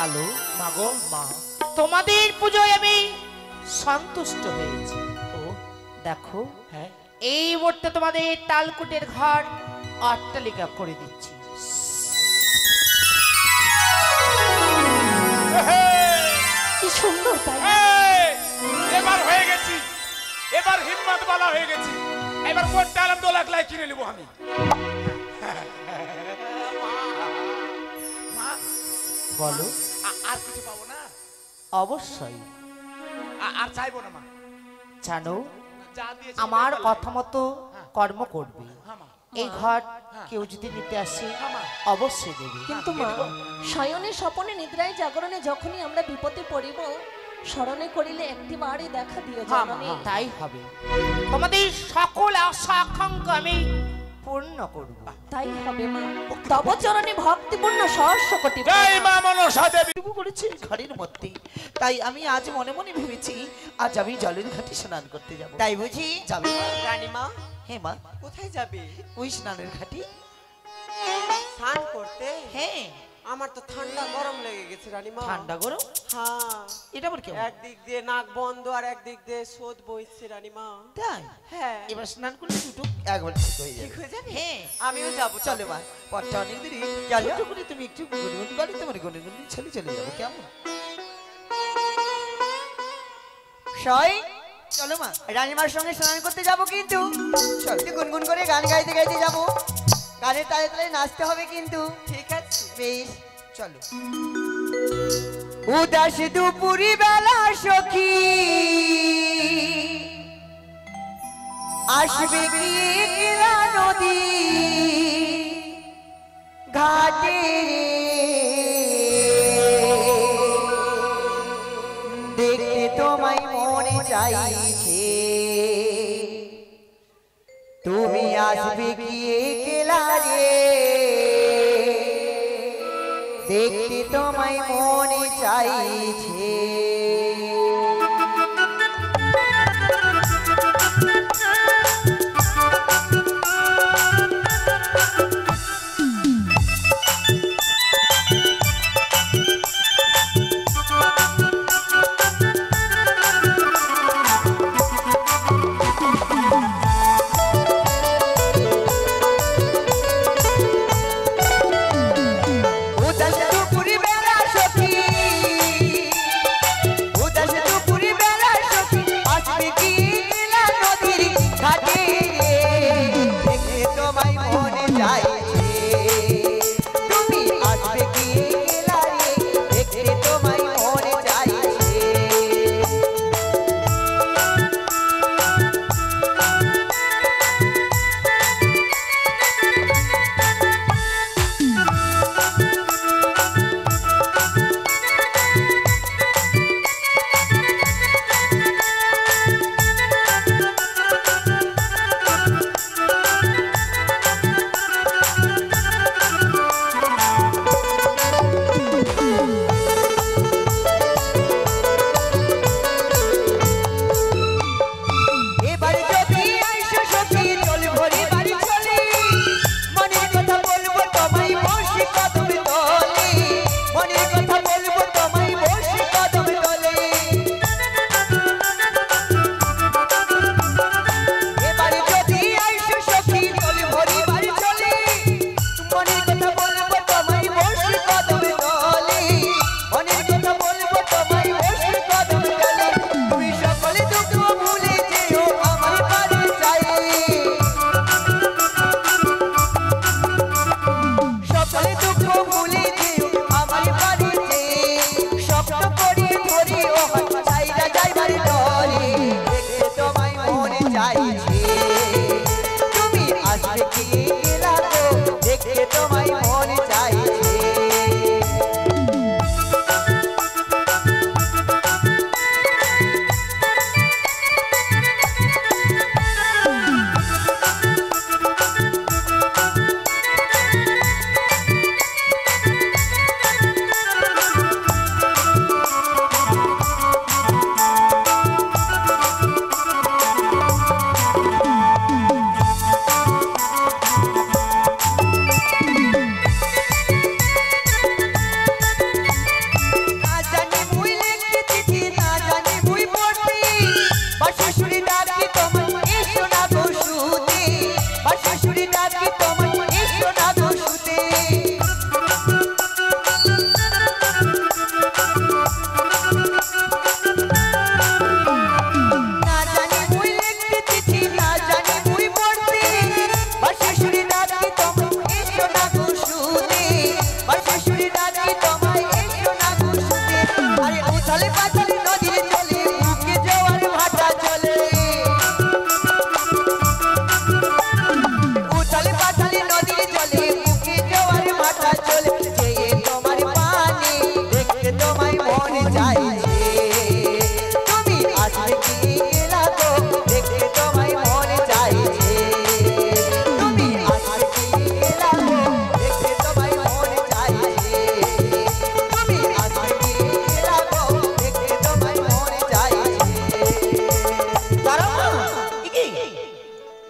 বলো মাগো মা, তোমাদের পুজোয় আমি সন্তুষ্ট হয়েছি। ও দেখো হ্যাঁ এই মুহূর্তে তোমাদের তালকুটের ঘর অট্টালিকা করে দিচ্ছি। কি সুন্দর তাই না? এবার হয়ে গেছি, এবার হিম্মত বালা হয়ে গেছি। এবার কোটটা আলাম 2 লাখ লাই কিনে নেবো আমি। মা বলো। আর কিছু পাবো না? অবশ্যই আর চাইবো না মা। জানো যা দিয়েছি আমার কথা মতো কর্ম করবে। হ্যাঁ মা। এই ঘর কেউ যদি নিতে আসে মা। অবশ্যই দেবে। কিন্তু মা, শয়নে স্বপনে নিদ্রায় জাগরণে যখনই আমরা বিপদে পড়িব, স্মরণে করিলে একটিবারই দেখা দিও জননী। তাই হবে। তোমাদের সকল আশা আকাঙ্ক্ষা আমি পূর্ণ করব। তাই হবে মা। তব চরণে ভক্তিপূর্ণ সহস্র কোটি জয় মা মনসা দেবী। শুরু করেছে ঘরের মধ্যে, তাই আমি আজ মনে মনে ভেবেছি আজ আমি জলের ঘাটে স্নান করতে যাব। তাই বুঝি? যাবে মা? রানীমা হ্যাঁ মা, কোথায় যাবে? ওই স্নানের ঘাটে। স্নান করতে? হ্যাঁ। আমার তো ঠান্ডা গরম লেগে গেছে রানীমা। ঠান্ডা গরম? হ্যাঁ। এটা আবার কেমন? একদিক দিয়ে নাক বন্ধ আর একদিক দিয়ে শোধ বইছে রানীমা। তাই? হ্যাঁ। এবার স্নান করলে দুটো একবার ঠিক হয়ে ঠিক যাবে। হয়ে যাবে? হ্যাঁ। আমিও যাবো। চলে মা, পথটা অনেক দেরি। চলো। ছোট করে তুমি একটু গুনগুন করে তোমার গুনগুন চলে চলে যাবো, কেমন? সই চলো মা। রানীমার সঙ্গে স্নান করতে যাব কিন্তু। চল। একটু গুনগুন করে গান গাইতে গাইতে যাব। গানের তালে তালে নাচতে হবে কিন্তু। ঠিক আছে বেশ, চলো। উদাস দুপুরি বেলা সখী আসবে কি একলা নদী ঘাটে দেখতে তোমায় মনে চাইছে তুমি আসবে কি একলা রে দেখতে তোমায় মনে চাইছে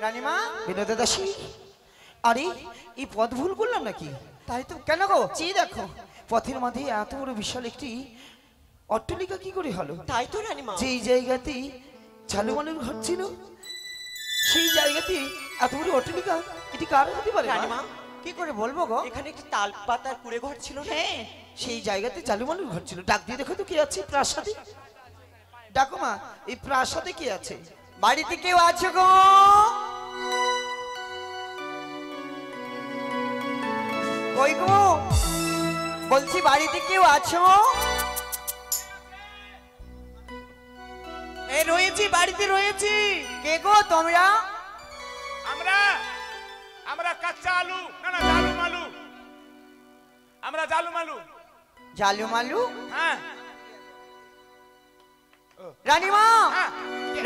রানীমা বিনোদা দাসী, আরে এই পথ ভুল করলাম নাকি? তাই তো, কেন গো? যে দেখো পথের মাঝে এত বড় বিশাল একটি অট্টালিকা কি করে হলো? তাই তো রানীমা। যেই জায়গাতে ঝালুমালুর ঘর ছিল সেই জায়গাতে এত বড় অট্টালিকা, এটি কার হতে পারে? রানীমা কি করে বলবো গো? এখানে একটি তাল পাতার কুড়ে ঘর ছিল না? হ্যাঁ, সেই জায়গাতে ঝালুমালুর ঘর ছিল। ডাক দিয়ে দেখো তো কে আছে প্রাসাদে। ডাকো মা, এই প্রাসাদে কে আছে? বাড়িতে কেউ আছে গো? কই গো, বলছি বাড়িতে কেউ আছো? এই রয়েছি, বাড়িতে রয়েছি। কে গো তোমরা? আমরা আমরা কাঁচা আলু, না না জালু মালু, আমরা জালু মালু। জালু মালু? হ্যাঁ রানীমা, হ্যাঁ।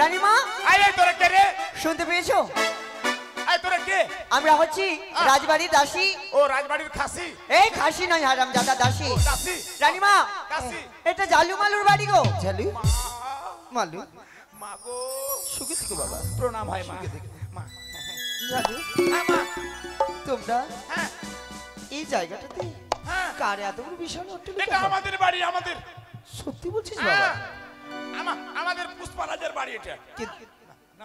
রানীমা আয় আয়, তোরা কে রে? শুনতে পেয়েছো? আয় তোরা কে? আমরা হচ্ছি রাজবাড়ির দাসী। ও রাজবাড়ির খাসি। এই খাসি নয়, হারাম দাদা, দাসী। দাসী রানীমা দাসী। এটা জালু মালুর বাড়ি গো। ঝালু মালু, মা গো, সুখে থেকো বাবা। প্রণাম হয় মা। মা ঝালু, হ্যাঁ মা, তোমরা হ্যাঁ এই জায়গাটাতে হ্যাঁ, কার এত বড় বিশাল এটা অট্টালিকা? আমাদের বাড়ি, আমাদের। সত্যি বলছিস বাবা? হ্যাঁ, আমাদের পুষ্পারাজের বাড়ি এটা।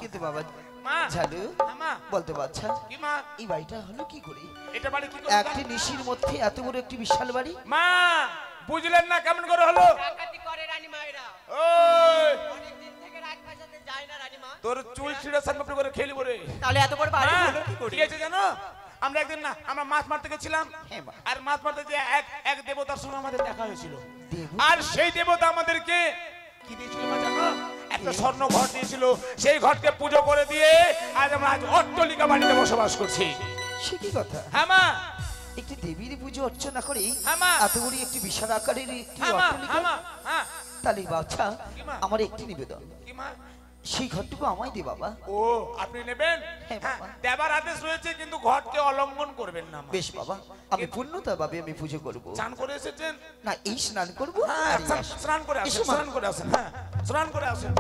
কিন্তু বাবা মা ঝালু হ্যাঁ, মা বলতে পারছা কি মা, এই বাড়িটা হলো কি করে? এটা বাড়ি কি করে? একটি নিশির মধ্যে এত বড় একটি বিশাল বাড়ি? মা বুঝলেন না কেমন করে হলো? ডাকাতি করে রানীমা এরা। ওই অনেকদিন থেকে রাজপ্রাসাদে যায় না রানীমা। তোর চুল ছিঁড়ে সানমাপড়ি করে খেলি বলে। তাহলে এত বড় বাড়ি মা, হলো কি করে? কি হয়েছে জানো? আমরা একদিন না আমরা মাছ মারতে গেছিলাম, হ্যাঁ মা। আর মাছ মারতে যে এক দেবতার সঙ্গে আমাদের দেখা হয়েছিল। দেবতা? আর সেই দেবতা আমাদেরকে কি দিয়েছিল মা জানো? একটা স্বর্ণ ঘর দিয়েছিল। সেই ঘরকে পুজো করে দিয়ে আজ আমরা অট্টালিকা বাড়িতে বসবাস করছি। সে কি কথা? হ্যাঁ মা, একটি দেবীর পুজো অর্চনা করে হ্যাঁ মা। এত বড় একটি বিশাল আকারের একটি হ্যাঁ মা, অট্টালিকা? হ্যাঁ মা, হ্যাঁ তাহলে বাচ্চা কি মা? আমার একটি নিবেদন, কি মা? সেই ঘরটুকু আমায় দে বাবা। ও আপনি নেবেন? হ্যাঁ, হ্যাঁ, বাবা। দেবার আদেশ রয়েছে, কিন্তু ঘরকে অলঙ্ঘন করবেন না মা। বেশ বাবা, আমি পূর্ণতা ভাবে আমি পুজো করব। চান করে এসেছেন? না, এই স্নান করব। হ্যাঁ, আর এই আসবো। স্নান করে আসেন, এসো মা। স্নান করে আসেন। হ্যাঁ, স্নান করে আসেন।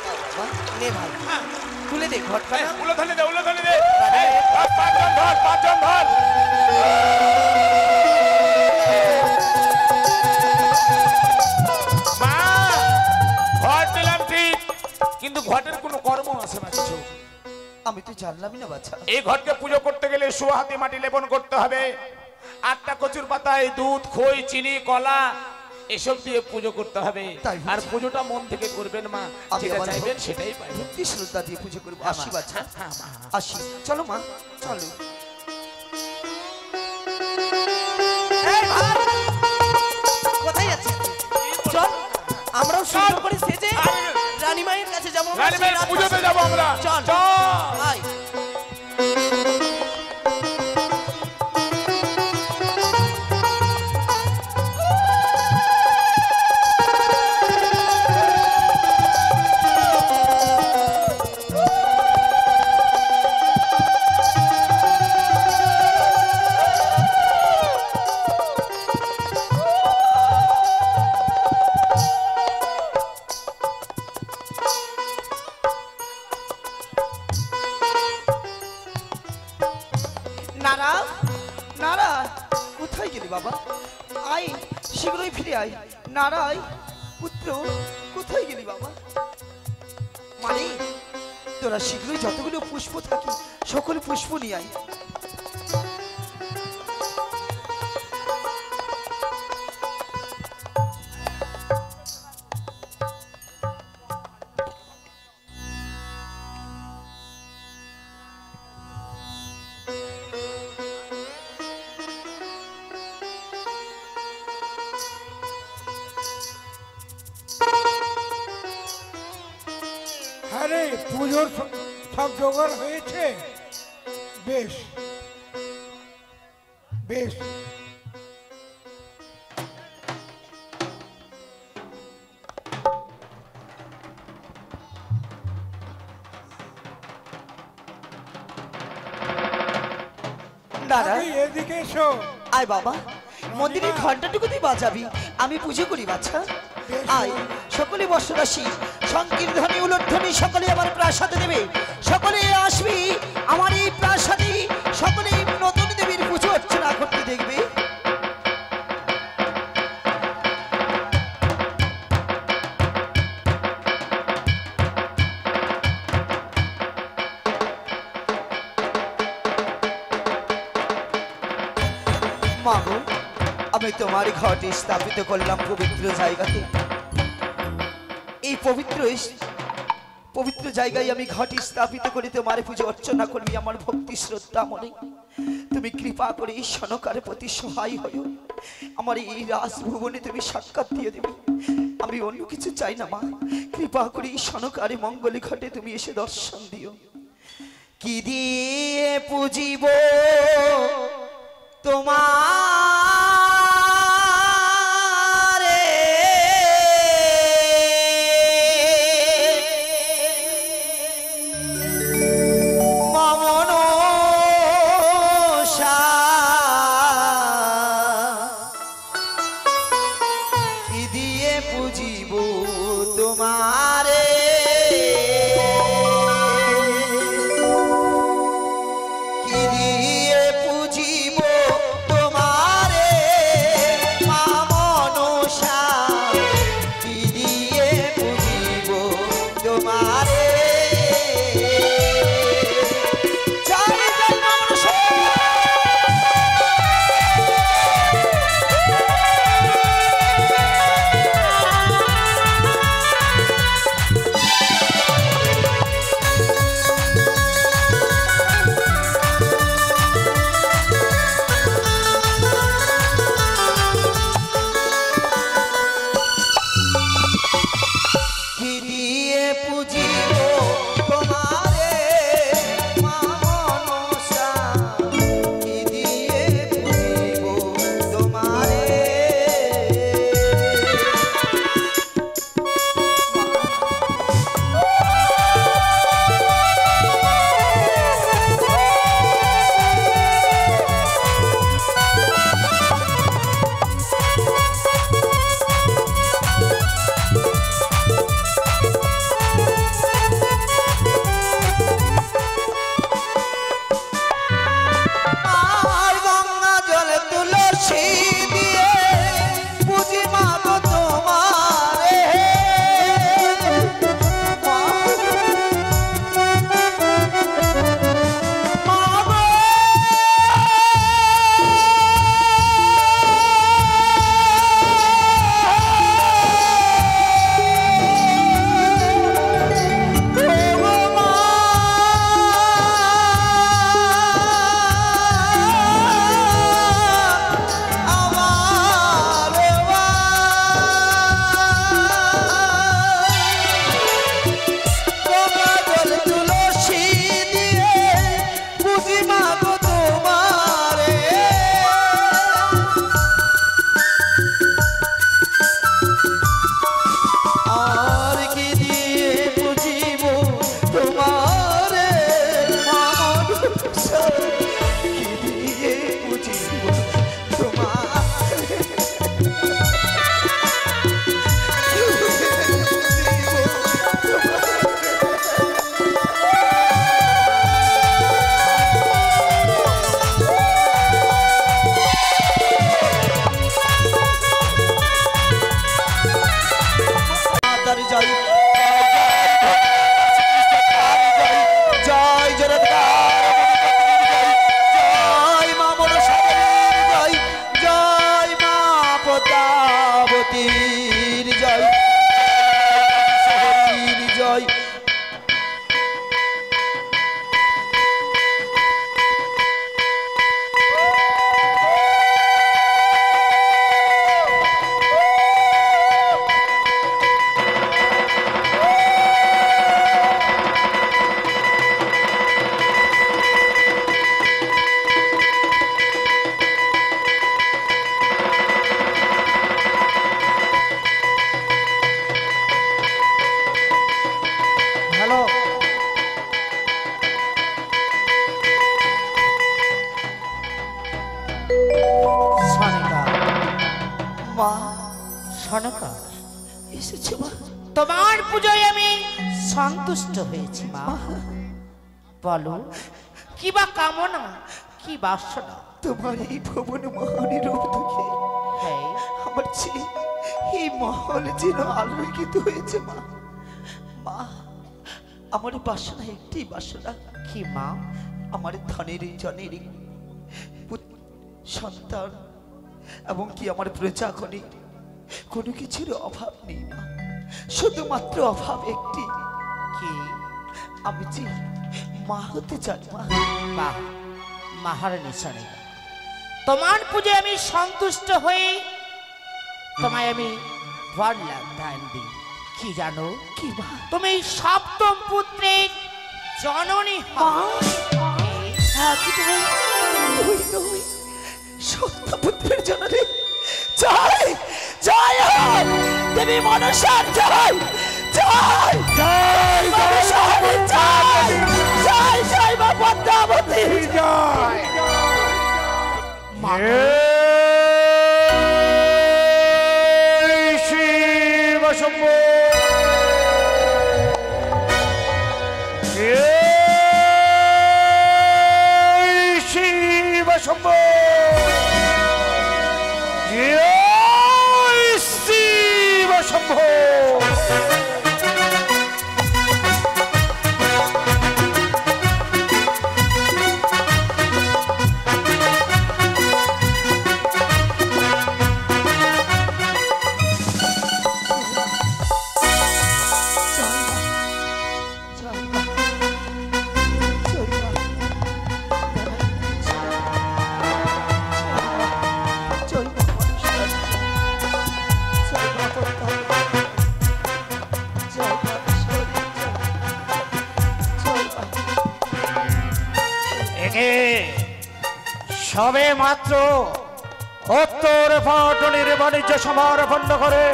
বাবা, নে ভাই, হ্যাঁ, তুলে দে ঘরটা। এই, উলোধনে দে, উলোধনে দে। এই, পাঁচজন ধর, পাঁচজন ধর। মা, ঘর দিলাম ঠিক, কিন্তু ঘটের কোনো কর্ম আছে না কিছু। আমি তো জানলামই না বাচ্চা। এই ঘরকে পুজো করতে গেলে সোহাতে মাটি লেপন করতে হবে। 8টা কচুর পাতায় দুধ, খই, চিনি, কলা এসব দিয়ে পুজো করতে হবে। তাই বুঝি? আর পুজোটা মন থেকে করবেন মা, আমি যেটা আমার চাইবেন সেটাই পাইবেন। ভক্তি শ্রদ্ধা দিয়ে পুজো করবো। হ্যাঁ, আসি মা। বাচ্চা, হ্যাঁ, মা। আসি। চলো মা, চলো। কোথায় যাচ্ছে? চল, আমরাও সুন্দর করে সেজে রানীমায়ের কাছে যাবো। আমরা রানীমায়ের সেই রাত পুজোতে পাশে। যাবো আমরা। চল, চল। আয়। নারা, নারা, কোথায় গেলি বাবা? আয়, শীঘ্রই ফিরে আয়। নারাই পুত্র, কোথায় গেলি বাবা? মানে তোরা শীঘ্রই যতগুলো পুষ্প থাকে সকল পুষ্প নিয়ে আয়। আরে পুজোর সব জোগাড় হয়েছে? বেশ বেশ, নারা, আগে এদিকে এসো। আয় বাবা, মন্দিরের ঘন্টাটুকু তুই বাজাবি, আমি পুজো করি বাচ্চা। আয় সকলে বর্ষরাশি সংকীর্তনী উলধ্বনি সকলে আমার প্রাসাদে দেবে, সকলে আসবি আমার এই প্রাসাদে, সকলে নতুন দেবীর পুজো অর্চনা করতে দেখবে। মাগো আমি তোমার ঘটে স্থাপিত করলাম পবিত্র জায়গাতে। এই পবিত্র জায়গায় আমি ঘটে স্থাপিত করে তোমার পুজো অর্চনা করবি আমার ভক্তি শ্রদ্ধা মনে। তুমি কৃপা করে এই সনকারের প্রতি সহায় হও, আমার এই রাজভুবনে তুমি সাক্ষাৎ দিয়ে দেবে। আমি অন্য কিছু চাই না মা, কৃপা করে এই সনকারে মঙ্গলে ঘটে তুমি এসে দর্শন দিও। কি দিয়ে পুজিব তোমারে মমনসা, কি দিয়ে পুজিব তোমারে, কি দিয়ে পুজিব তোমারে মা মনসা, কি দিয়ে পুজিব তোমারে। জয় জয় মনসা। নয়, এসেছে মা। তোমার পুজোয় আমি সন্তুষ্ট হয়েছি মা। বলো কি বা কামনা, কি বাসনা? তোমার এই ভুবন মহানের রূপ দেখে হ্যাঁ, আমার এই মহল যেন আলোকিত হয়েছে মা। মা, আমার বাসনা একটি বাসনা। কি মা? আমার ধনের জনের সন্তান এবং কি আমার প্রজাগণের কোনো কিছুর অভাব নেই মা। শুধুমাত্র অভাব একটি, কি? আমি যে মা হতে চাই মা। বাহ, মহারানী শোনে, তোমার পুজোয় আমি সন্তুষ্ট হয়ে তোমায় আমি বরলাম দান দিই। কি জানো? কি মা? তুমি সপ্তম পুত্রের জননী হও। সত্যপুত্রের জননী জয় জয় হোক, দেবী মনসার জয় জয় জয় মনসার জয় জয় জয় মা পদ্মাবতী জয়। শিব শম্ভু, শিব শম্ভু, শিব শম্ভু। সবে মাত্র উত্তর পাটনের বাণিজ্য সমার বন্ধ করে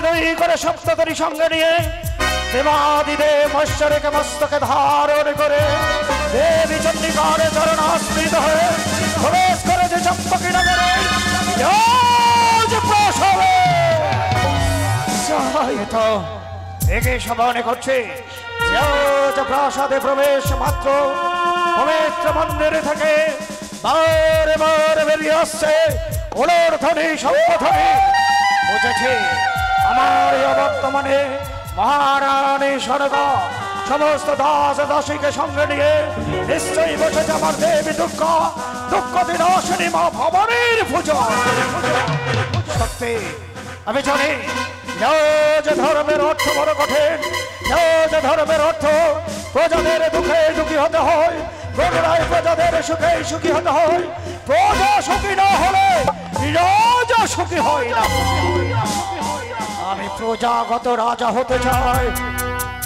দুই করে সপ্ততরী সঙ্গে নিয়ে দেবাদিদেব মৎস্যরেখে মস্তকে ধারণ করে দেবী চন্ডিকার চরণাশ্রিত হয়ে প্রবেশ করেছে চম্পকী নগরে প্রসবে। তো একে সবানে করছে প্রাসাদে প্রবেশ মাত্র পবিত্র মন্দিরে থেকে বারে বারে বেরিয়ে আসছে ওলর ধ্বনি শব্দধ্বনি। বুঝেছে আমার বর্তমানে মহারানী স্বর্গা সমস্ত দাস দাসীকে সঙ্গে নিয়ে নিশ্চয়ই বসেছে আমার দেবী দুঃখ বিনাশিনী মা ভবানীর পুজো। সত্যি আমি জানি যে ধর্মের অর্থ বড় কঠিন, যে ধর্মের অর্থ প্রজাদের দুঃখে দুঃখী হতে হয়, প্রজারায় প্রজাদের সুখে সুখী হতে হয়। প্রজা সুখী না হলে রাজা সুখী হয় না। আমি প্রজাগত রাজা হতে চাই,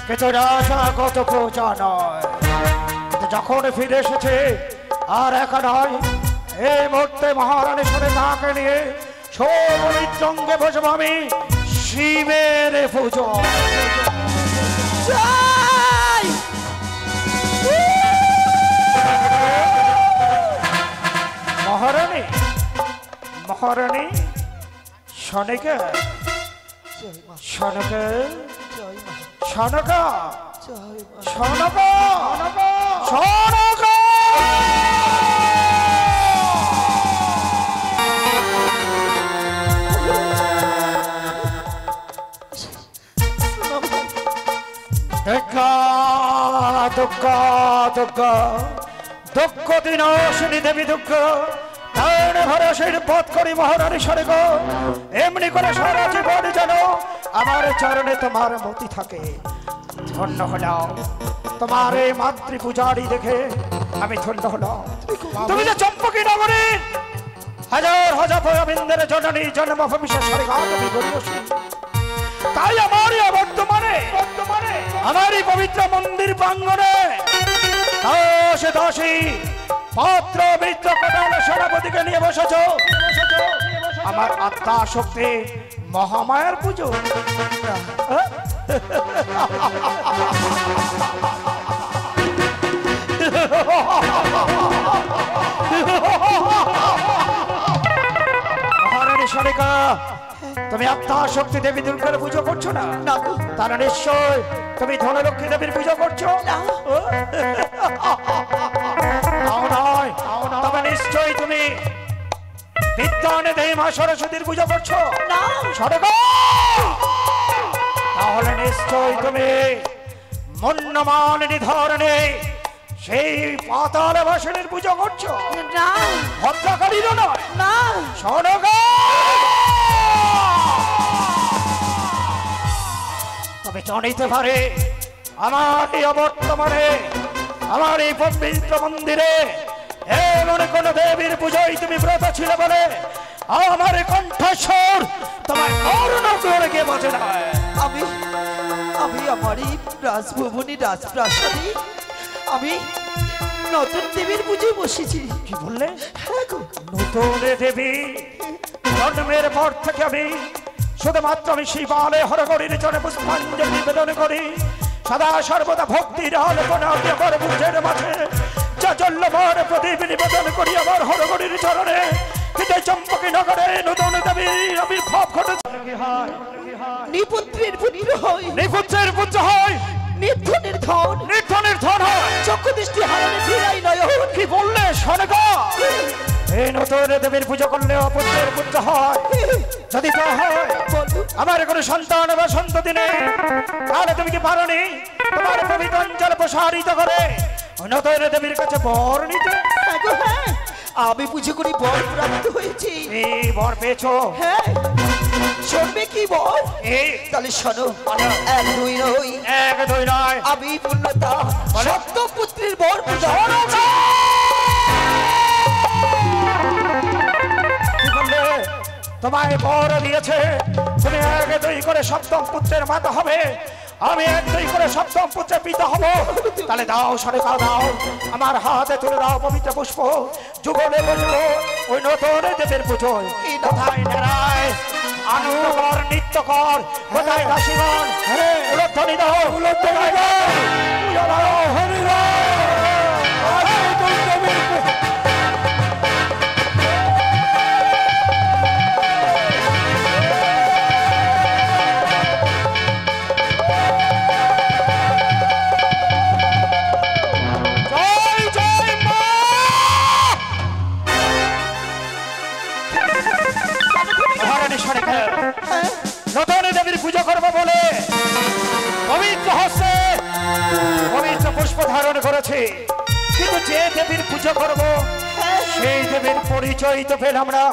কিন্তু রাজাগত প্রজা নয়। কিন্তু যখন ফিরে এসেছে আর একা নয়, এই মুহূর্তে মহারানীর সাথে তাকে নিয়ে সৌমিত্রঙ্গে বসব আমি শিবের পুজো। মহারানী মহারানী সনিকা সনকা সনকা সনকা সনকা দুর্গা দুর্গা দুর্গা দুঃখ দিনাশিনী দেবী দুর্গা ভরসের পথ করি মহারানী স্বর্গ। এমনি করে সারা জীবন যেন আমার চরণে তোমার মতি থাকে। ধন্য হলাম তোমার এই মাতৃ পূজারি দেখে, আমি ধন্য হলাম। তুমি যে চম্পকী নগরীর হাজার হাজার ভয়াবিন্দের জননী জন্মভূমি তুমি গরিয়সী, তাই আমার বর্তমানে আমার এই পবিত্র মন্দির প্রাঙ্গণে দাসে দাসী পাত্র মিত্র কোটাল সেনাপতিকে নিয়ে বসেছ আমার আত্মা শক্তি মহামায়ার পুজো। মহারানী সনিকা তুমি আত্মা শক্তি দেবী দুর্গার পুজো করছো না? না গো, তারা নিশ্চয় তুমি ধনলক্ষ্মী দেবীর পুজো করছো। তাও নয়, তবে নিশ্চয়ই তুমি বিদ্যানে দেবী মা সরস্বতীর পুজো করছো না। সরগো, তাহলে নিশ্চয়ই তুমি মন্যমান নিধরণে সেই পাতাল বাসনের পুজো করছো। না ভদ্রকালীরও নয়। না, সরগো, তবে জানিতে পারে আমার এই অবর্তমানে আমার এই পবিত্র মন্দিরে এমন কোন দেবীর পুজোয় তুমি ব্রত ছিল বলে আমার কণ্ঠস্বর তোমার কর্ণকুহরে গিয়ে বাজে না। আমি আমি আমার এই রাজভবনী রাজপ্রাসাদে আমি নতুন দেবীর পুজোয় বসেছি। কি বললে? হ্যাঁ গো, নতুন দেবী? জন্মের পর থেকে আমি শুধুমাত্র আমি শিবালয় হরগড়ির চরণে পুষ্পাঞ্জলি নিবেদন করি, সদা সর্বদা ভক্তির আলোচনা আমার বুঝের মাঝে চাচল্যময় প্রদীপ নিবেদন করি আমার হরগড়ির চরণে। কিন্তু চম্পকী নগরে নতুন দেবীর আবির্ভাব ঘটেছে। নিপুত্রের পুত্র হয়, নিপুত্রের পুত্র হয়, নির্ধনের ধন, নির্ধনের ধন হয়। চক্ষু দৃষ্টি হারানে ফিরাই নয়ন। কি বললে সনকা? এই নতুন দেবীর পুজো করলে অপুত্রের পুত্র হয়। যদি তা হয় আমার কোনো সন্তান বা সন্ততি নেই, তাহলে তুমি কি পারোনি তোমার পবিত্র অঞ্চল প্রসারিত করে নতুন দেবীর কাছে বর নিতে? হ্যাঁ গো, হ্যাঁ, আমি পুজো করি বর প্রাপ্ত হয়েছি। এই বর পেয়েছো? হ্যাঁ, শুনবে কি বর? এই তাহলে শোনো, এক দুই নয়, এক দুই নয়, আমি পূর্ণতা সপ্তম পুত্রের বর পূজা তোমায় বর দিয়েছে তুমি এক দুই করে সপ্তম পুত্রের মাতা হবে, আমি এক দুই করে সপ্তম পুত্রের পিতা হব। তাহলে দাও সরকার দাও, আমার হাতে তুলে দাও পবিত্র পুষ্প, যুগলে বসবো ওই নতুন দেবের পুজোয়। কোথায় নেড়ায় আনন্দ কর, নৃত্য কর, কোথায় দাসীগণ উলধ্বনি দাও, উলধ্বনি দাও, পূজা দাও, হরি নতুন দেবীর পুজো করবো বলে পবিত্র হস্তে পবিত্র পুষ্প ধারণ করেছি, কিন্তু যে দেবীর পুজো করব সেই দেবীর পরিচয় তো পেলাম না।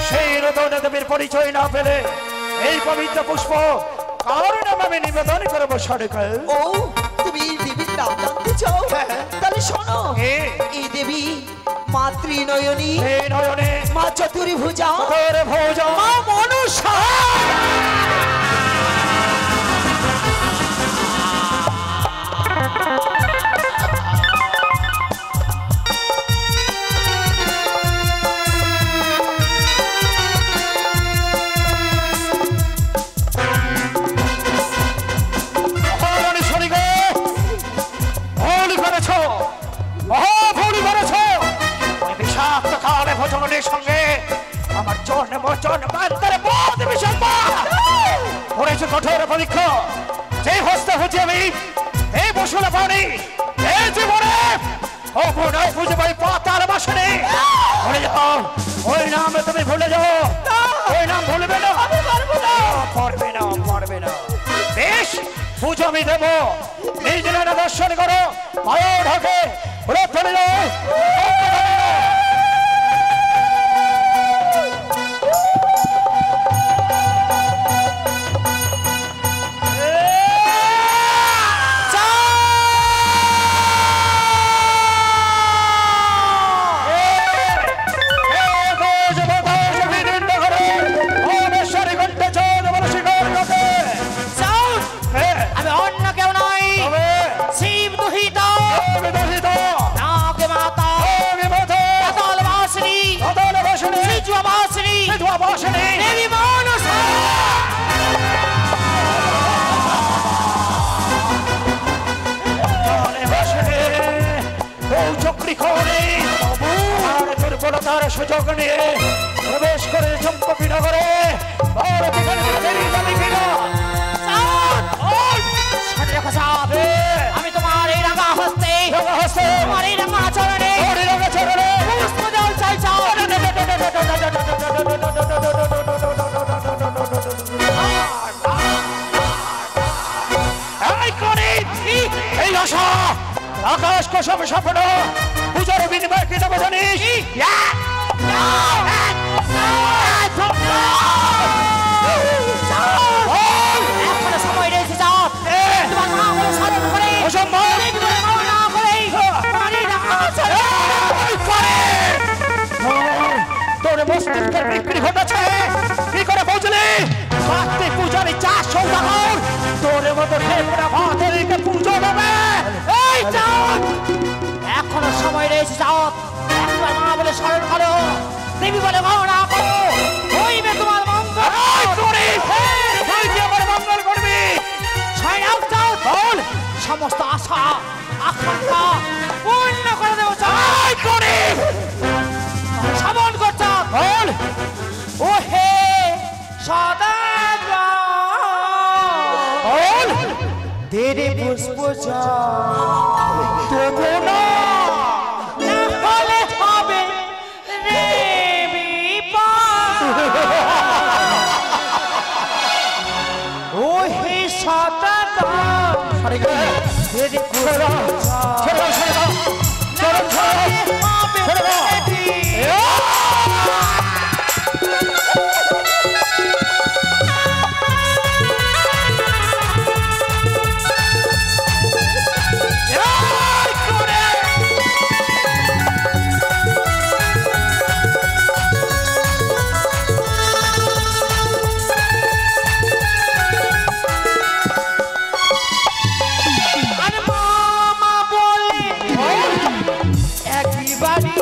সেই নতুন দেবীর পরিচয় না পেলে এই পবিত্র পুষ্প কার নাম আমি নিবেদন করবো সরকার? ও, তুমি এই দেবীর নাম জানতে চাও? তাহলে শোনো, এই দেবী মা ত্রিনয়নী, এই নয়নে মা চতুর্ভুজা, ভোজা, মা মনসা। সঙ্গে আমার জন্ম জন্মান্তরে পড়েছে কঠোর পরীক্ষা। যে হস্তে হচ্ছে আমি এই বসুলা পানি এই জীবনে অপনায় খুঁজে পাই পাতার বাসনে। ভুলে যাও ওই নামে, তুমি ভুলে যাও ওই নাম ভুলবে না, পারবে না, পারবে না। বেশ, পুজো আমি দেবো, নিজ দর্শন করো, পায়ে ঢাকে চলে যাও। দুর্বলতার সুযোগ নিয়ে প্রবেশ করে চম্পকী নগরে আকাশ কসম স্বপ্ন পূজার বিনিময় কি দেবো জানিস? এখনো সময় রয়েছে, যাও। তোমার মা বলে স্মরণ করে অসম্ভব। দেবী বলে গণনা করে পানি রাখা চলে। তোর মস্তিষ্কের বিক্রি ঘটেছে কি করে বুঝলি? কার্তিক পূজারি চাষ সৌদাগর তোর মতো ঠেকুরা ভাতেরকে পুজো দেবে। এই চাঁদ, এখনো সময় রয়েছে, যাও। একবার মা বলে স্মরণ করো, দেবী বলে গণনা করো, হইবে তোমার মঙ্গল। তুই কি আমার মঙ্গল করবি? ছয়নাও যাও, বল সমস্ত আশা আকাঙ্ক্ষা পূর্ণ করে দেবো। শ্রবণ করছ, বল ও হে সদা বল দেরে পুষ্প দেবো না। না হলে হবে রে বিপদ। ও হে সদা দেরে পুষ্প একই বাড়ি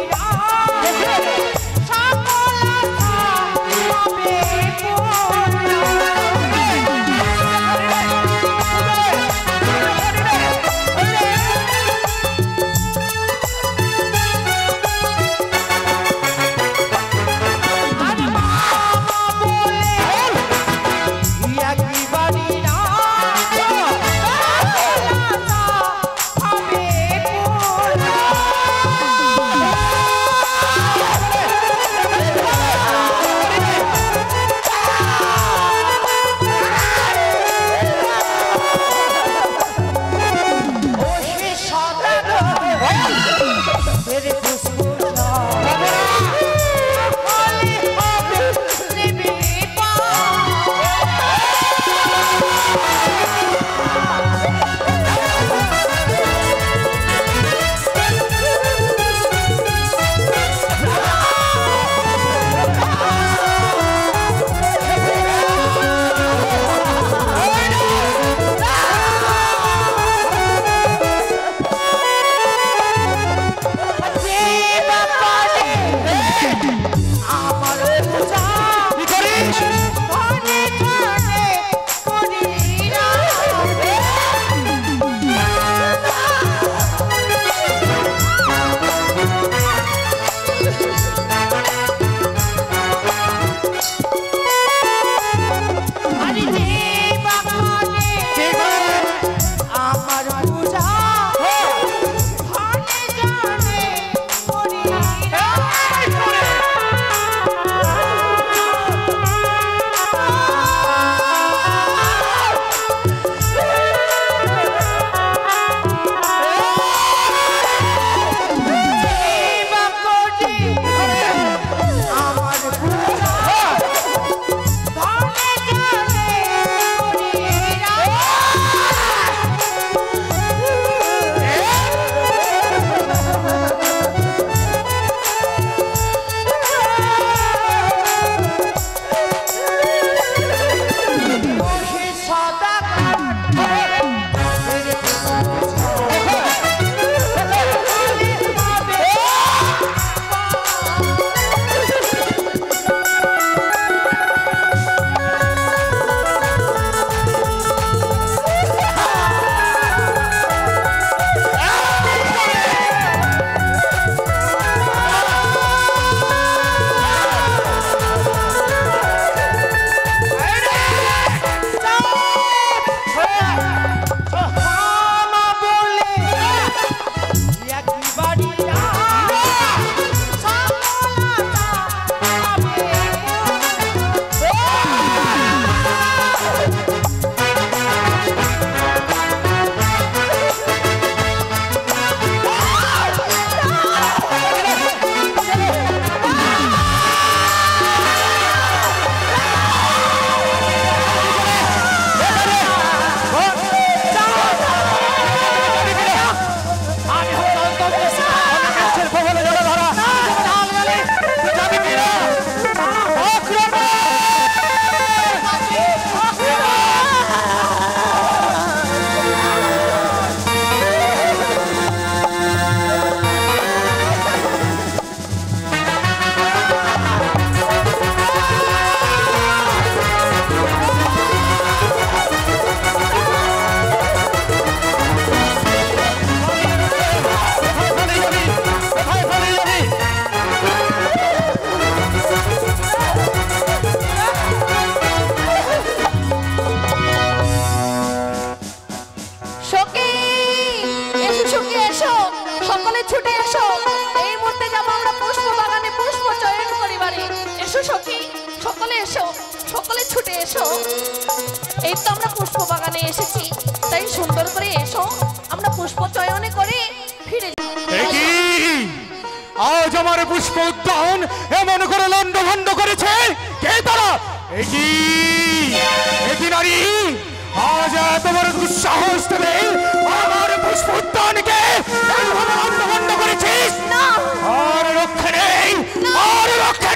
সকলে ছুটে এসো। এই তো আমরা পুষ্প বাগানে এসেছি, তাই সুন্দর করে এসো, আমরা পুষ্প চয়নে করে ফিরে একি আজ আমার পুষ্প উদ্যান এমন করে লন্ডভন্ড করেছে কে তারা? একি একি নারী আজ এত বড় দুঃসাহস দেবে আমার পুষ্প উদ্যানকে এভাবে লন্ডভন্ড করেছিস? না, আর রক্ষে নেই, আর রক্ষে